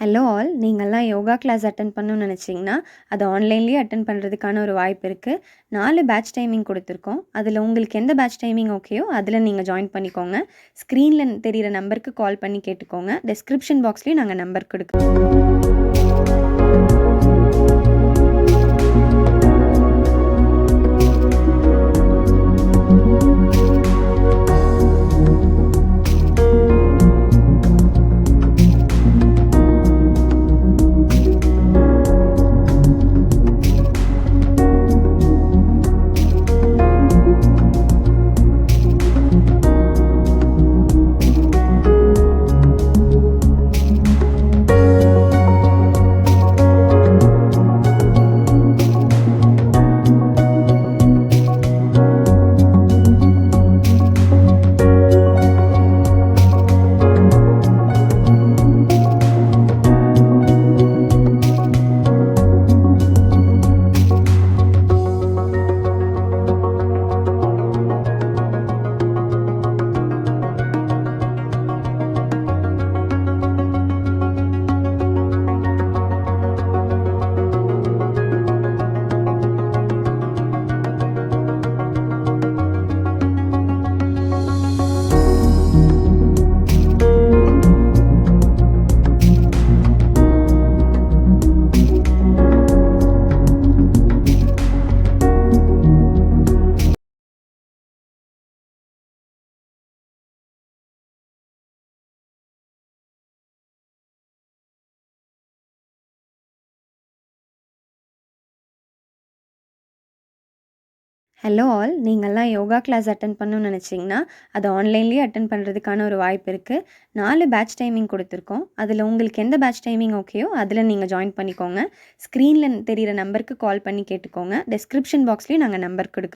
Hello all, நீங்கள்லாம் yoga class attend பண்ணணும்னு நினச்சிங்கன்னா, அது ஆன்லைன்லேயே அட்டெண்ட் பண்ணுறதுக்கான ஒரு வாய்ப்பு இருக்குது. 4 பேட்ச் டைமிங் கொடுத்துருக்கோம். அதில் உங்களுக்கு எந்த பேட்ச் டைமிங் ஓகேயோ அதில் நீங்கள் ஜாயின் பண்ணிக்கோங்க. ஸ்க்ரீனில் தெரியிற நம்பருக்கு கால் பண்ணி கேட்டுக்கோங்க. டிஸ்கிரிப்ஷன் பாக்ஸ்லேயும் நாங்கள் நம்பர் கொடுக்குறோம். ஹலோ ஆல், நீங்கள்லாம் யோகா கிளாஸ் அட்டெண்ட் பண்ணணும்னு நினச்சிங்கன்னா, அது ஆன்லைன்லேயே அட்டெண்ட் பண்ணுறதுக்கான ஒரு வாய்ப்பு இருக்குது. 4 பேட்ச் டைமிங் கொடுத்துருக்கோம். அதில் உங்களுக்கு எந்த பேட்ச் டைமிங் ஓகேயோ அதில் நீங்கள் ஜாயின் பண்ணிக்கோங்க. ஸ்க்ரீனில் தெரியிற நம்பருக்கு கால் பண்ணி கேட்டுக்கோங்க. டிஸ்கிரிப்ஷன் பாக்ஸ்லேயும் நாங்கள் நம்பர் கொடுக்குறோம்.